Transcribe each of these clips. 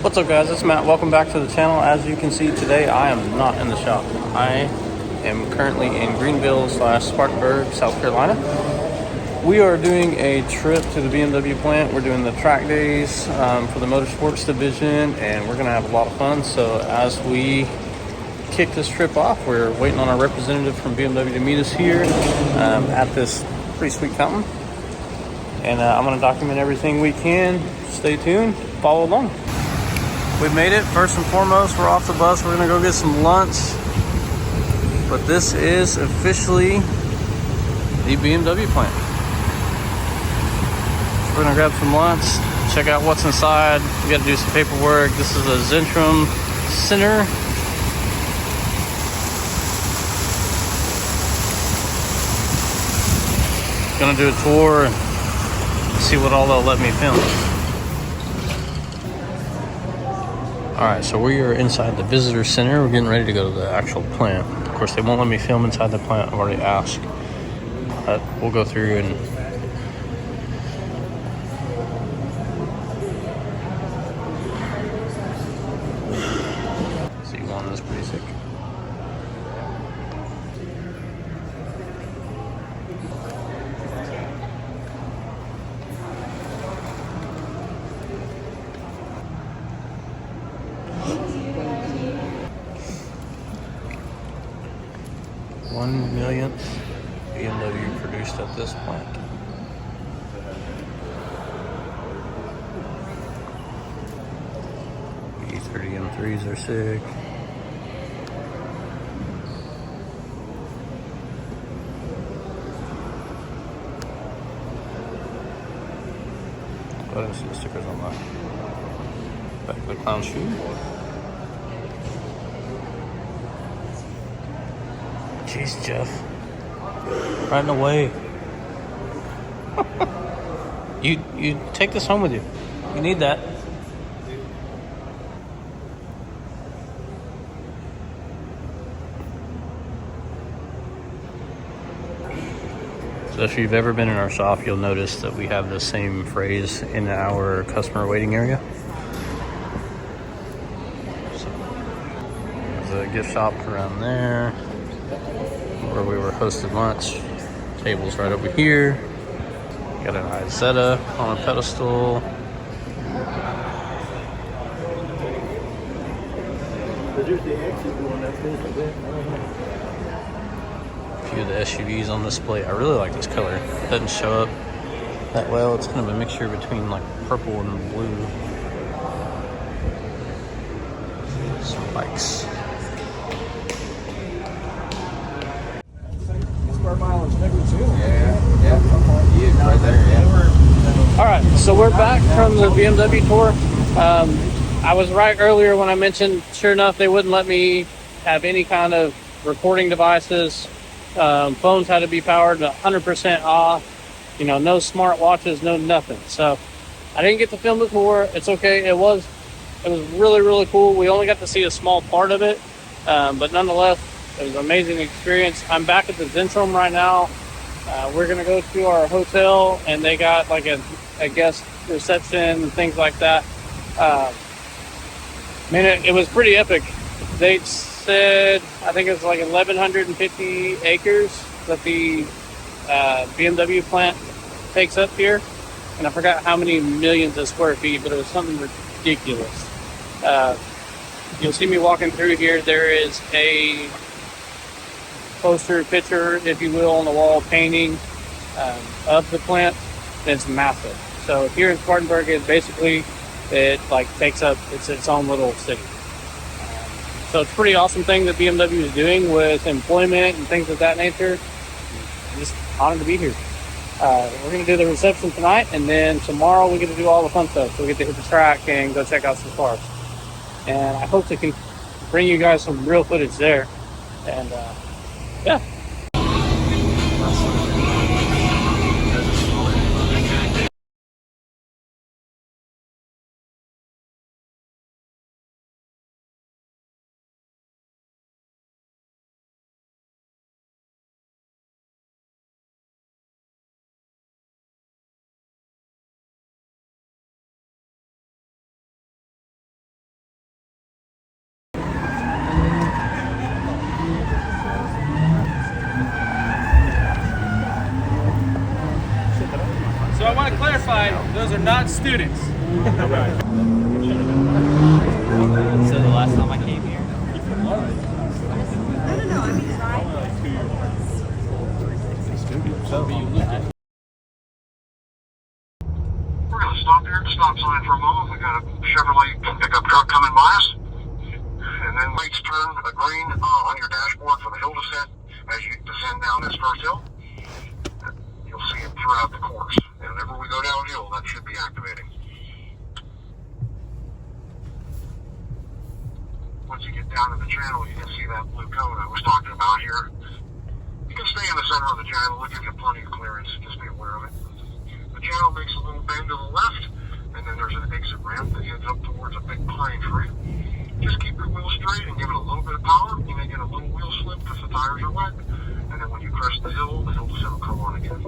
What's up, guys? It's Matt. Welcome back to the channel. As you can see today, I am not in the shop. I am currently in Greenville / Spartanburg, South Carolina. We are doing a trip to the BMW plant. We're doing the track days for the motorsports division, and we're going to have a lot of fun. So as we kick this trip off, we're waiting on our representative from BMW to meet us here at this pretty sweet fountain. And I'm going to document everything we can. Stay tuned. Follow along. We made it. First and foremost, we're off the bus. We're going to go get some lunch. But this is officially the BMW plant. So we're going to grab some lunch, check out what's inside. We got to do some paperwork. This is a Zentrum Center. Gonna do a tour and see what all they'll let me film. Alright, so we are inside the visitor center. We're getting ready to go to the actual plant. Of course, they won't let me film inside the plant. I've already asked. But we'll go through and see. One is pretty sick. One millionth BMW produced at this plant. E30 M3s are sick. I didn't see the stickers on that. Back of the clown shoe. Jeez, Jeff. Riding away. You take this home with you. You need that. So if you've ever been in our shop, you'll notice that we have the same phrase in our customer waiting area. So there's a gift shop around there where we were hosted lunch. Tables right over here. Got an Isetta on a pedestal. A few of the SUVs on display. I really like this color. It doesn't show up that well. It's kind of a mixture between like purple and blue. Some bikes. All right, so we're back from the BMW tour. I was right earlier when I mentioned, sure enough, they wouldn't let me have any kind of recording devices. Phones had to be powered 100% off. You know, no smart watches, no nothing. So I didn't get to film the tour. It's okay. It was really, really cool. We only got to see a small part of it, but nonetheless, it was an amazing experience. I'm back at the Zentrum right now. We're gonna go to our hotel, and they got like a guest reception and things like that. It was pretty epic. They said, I think it's like 1,150 acres that the BMW plant takes up here, and I forgot how many millions of square feet, but it was something ridiculous. You'll see me walking through here. There is a poster picture, if you will, on the wall painting of the plant. It's massive. So here in Spartanburg, it basically takes up its own little city. So it's a pretty awesome thing that BMW is doing with employment and things of that nature. I'm just honored to be here. We're going to do the reception tonight, and then tomorrow we get to do all the fun stuff. So we get to hit the track and go check out some cars. And I hope to can bring you guys some real footage there. And yeah. not students. So the last time I came here? I don't know. I mean, We're going to stop here at the stop sign for a moment. We got a Chevrolet pickup truck coming by us. And then lights turn green on your dashboard for the hill descent as you descend down this first hill. You'll see it throughout the course. And whenever we go downhill, that should be activating. Once you get down to the channel, you can see that blue cone I was talking about here. You can stay in the center of the channel. It'll give you plenty of clearance. Just be aware of it. The channel makes a little bend to the left, and then there's an exit ramp that heads up towards a big pine tree. Just keep your wheel straight and give it a little bit of power. You may get a little wheel slip because the tires are wet. And then when you crest the hill descent will come on again.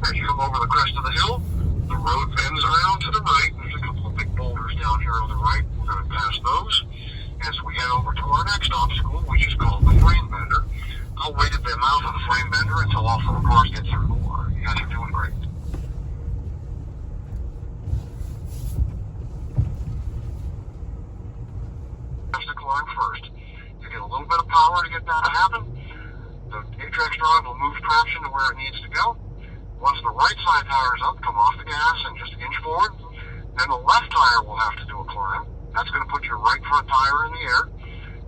As you come over the crest of the hill, the road bends around to the right. There's a couple of big boulders down here on the right. We're going to pass those as we head over to our next obstacle, which is called the frame bender. I'll wait at the mouth of the frame bender until all four cars get through the water. You guys are doing great. Has to climb first. You get a little bit of power to get that to happen. The Atrax drive will move traction to where it needs to go. Once the right side tire is up, come off the gas and just inch forward. Then the left tire will have to do a climb. That's going to put your right front tire in the air.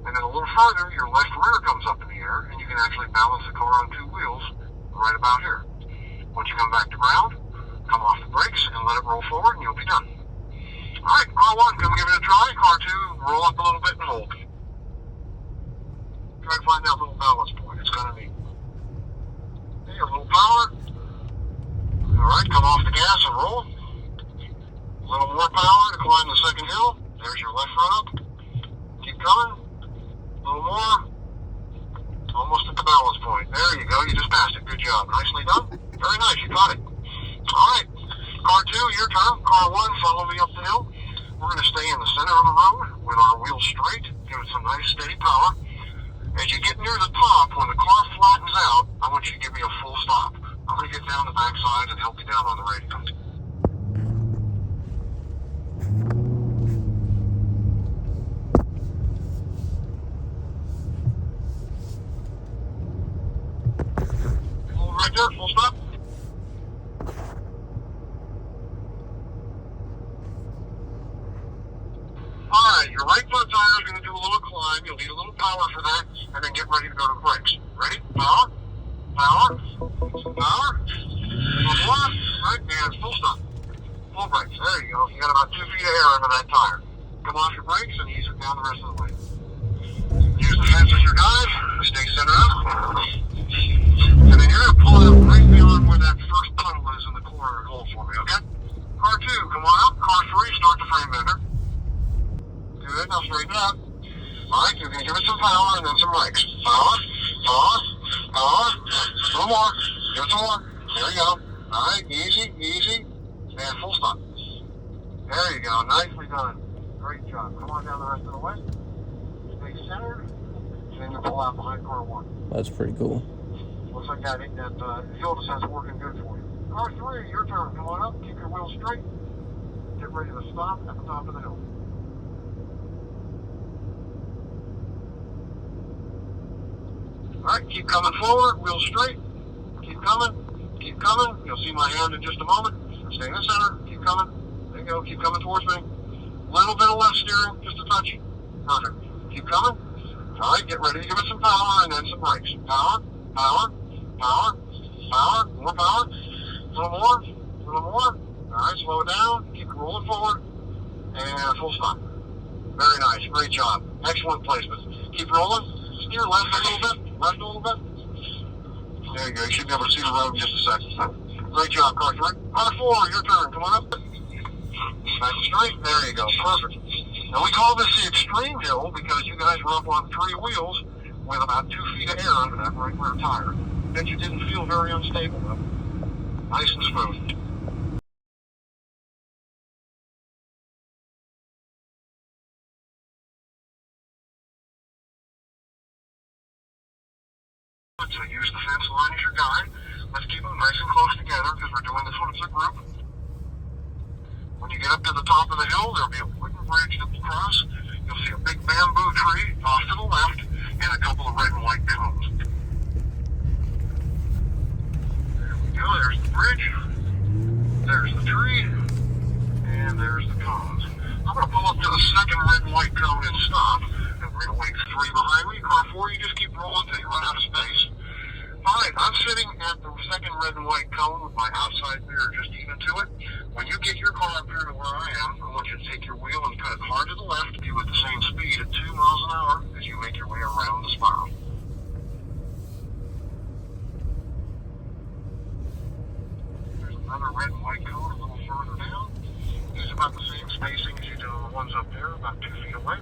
And then a little further, your left rear comes up in the air, and you can actually balance the car on two wheels right about here. Once you come back to ground, come off the brakes and let it roll forward, and you'll be done. All right, car one, come give it a try. Car two, roll up a little bit and hold. Try to find that little balance point. It's kind of neat. Okay, a little power. All right, come off the gas and roll. A little more power to climb the second hill. There's your left front up. Keep coming. A little more. Almost at the balance point. There you go. You just passed it. Good job. Nicely done. Very nice. You got it. All right. Car two, your turn. Car one, follow me up the hill. We're going to stay in the center of the road with our wheels straight. Give it some nice steady power. As you get near the top, when the car flattens out, I want you to give me a full stop. I'm going to get down the backside and help you down on the radio. Right there, full stop. Alright, your right front tire is going to do a little climb. You'll need a little power for that, and then get ready to go to the brakes. Ready? Power. Power. Power. One more. Right, and full stop. Full brakes. There you go. You got about 2 feet of air under that tire. Come off your brakes and ease it down the rest of the way. Use the fence as your guide. Stay center up. And then you're going to pull out right beyond where that first puddle is in the corner and hold for me, okay? Car two, come on up. Car three, start the frame bender. Good, now straighten up. Alright, you're going to give it some power and then some brakes. Power, power, power. A little more. Give it some more. There you go. Alright, easy, easy. And full stop. There you go. Nicely done. Great job. Come on down the rest of the way. Stay centered. And then you pull out behind car one. That's pretty cool. Looks like that hill descent's working good for you. Car three, your turn. Come on up. Keep your wheels straight. Get ready to stop at the top of the hill. Alright, keep coming forward. Wheels straight. Keep coming. Keep coming. You'll see my hand in just a moment. Stay in the center. Keep coming. There you go. Keep coming towards me. A little bit of left steering. Just a touch. Perfect. Keep coming. Alright, get ready to give it some power and then some brakes. Power. Power. Power, power, more power, a little more, a little more. Alright, slow it down, keep it rolling forward, and full stop. Very nice, great job. Excellent placement. Keep rolling, steer left a little bit, left a little bit. There you go, you should be able to see the road in just a second. Great job, car three. Car four, your turn, come on up. Nice and straight, there you go, perfect. Now we call this the extreme hill because you guys were up on 3 wheels with about 2 feet of air under that right rear tire. Bet you didn't feel very unstable though. Nice and smooth. So use the fence line as your guide. Let's keep them nice and close together because we're doing this one as a group. When you get up to the top of the hill, there'll be a wooden bridge that will cross. You'll see a big bamboo tree off to the left and a couple of red and white cones. There we go. There's the bridge. There's the tree. And there's the cones. I'm going to pull up to the second red and white cone and stop. And we're going to wait for 3 behind me. Car 4, you just keep rolling until you run out of space. Alright, I'm sitting at the second red and white cone with my outside mirror just even to it. When you get your car up here to where I am, I want you to take your wheel and put it hard to the left, be with the same speed at 2 miles an hour as you make your way around the spiral. There's another red and white cone a little further down. Use about the same spacing as you do on the ones up there, about 2 feet away.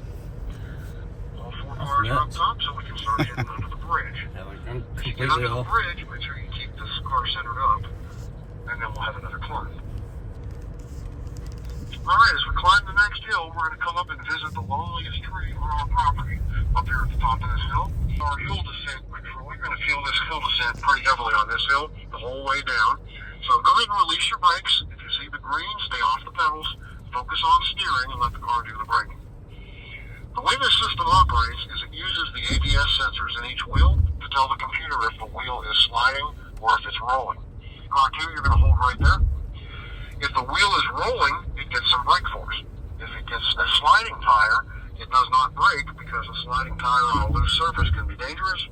All 4 cars are up top, so we can start heading under the bridge. As you get under the bridge, make sure you keep this car centered up, and then we'll have another climb. Alright, as we climb the next hill, we're going to come up and visit the loneliest tree on our property up here at the top of this hill. Our hill descent control, you're going to feel this hill descent pretty heavily on this hill the whole way down. So go ahead and release your brakes. If you see the green, stay off the pedals, focus on steering, and let the car do the braking. The way this system operates is it uses the ABS sensors in each wheel to tell the computer if the wheel is sliding or if it's rolling. Car 2, you're going to hold right there. If the wheel is rolling, it gets some brake force. If it gets a sliding tire, it does not brake because a sliding tire on a loose surface can be dangerous.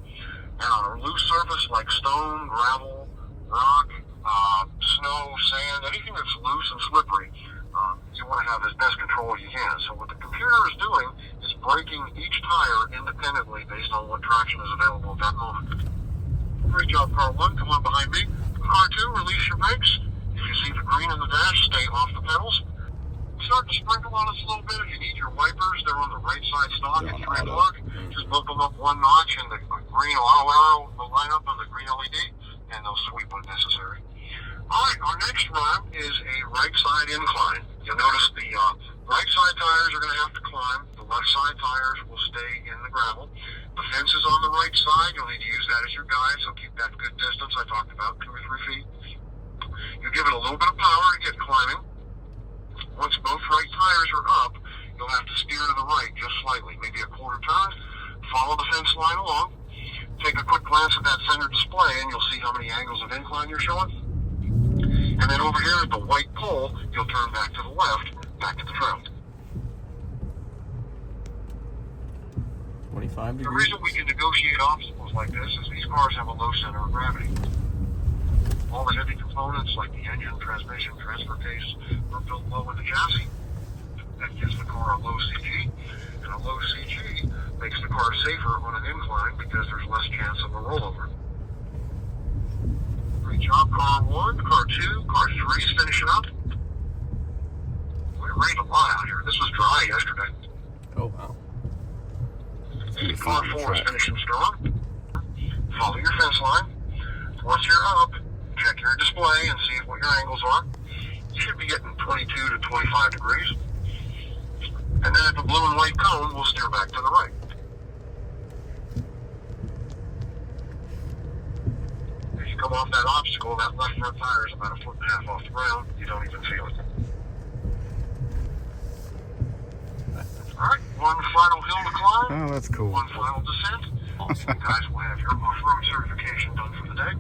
And on a loose surface like stone, gravel, rock, snow, sand, anything that's loose and slippery, you want to have as best control as you can. So what the computer is doing is braking each tire independently based on what traction is available at that moment. Great job, car 1. Come on behind me. Car 2, release your brakes. If you see the green in the dash, stay off the pedals. Start to sprinkle on us a little bit. If you need your wipers, they're on the right side stock. If you unplug, just bump them up 1 notch and the green auto arrow will line up on the green LED, and they'll sweep when necessary. Alright, our next run is a right side incline. You'll notice the right side tires are going to have to climb. The left side tires will stay in the gravel. The fence is on the right side. You'll need to use that as your guide, so keep that good distance I talked about, 2 or 3 feet. You give it a little bit of power to get climbing. Once both right tires are up, you'll have to steer to the right just slightly, maybe a quarter turn. Follow the fence line along. Take a quick glance at that center display, and you'll see how many angles of incline you're showing. And then over here at the white pole, you'll turn back to the left, back to the trail. 25 The degrees. reason we can negotiate obstacles like this is these cars have a low center of gravity. All the heavy components like the engine, transmission, transfer case are built low in the chassis. That gives the car a low CG, and a low CG makes the car safer on an incline because there's less chance of a rollover. Great job, car 1, car 2, car 3 is finishing up. It rained a lot out here. This was dry yesterday. Oh, wow. Car 4 is finishing strong. Follow your fence line. Once you're up, check your display and see what your angles are. You should be getting 22 to 25 degrees. And then at the blue and white cone, we'll steer back to the right. As you come off that obstacle, that left front tire is about 1.5 feet off the ground. You don't even feel it. Alright, one final hill to climb. Oh, that's cool. One final descent. Awesome. You guys will have your off-road certification done for the day.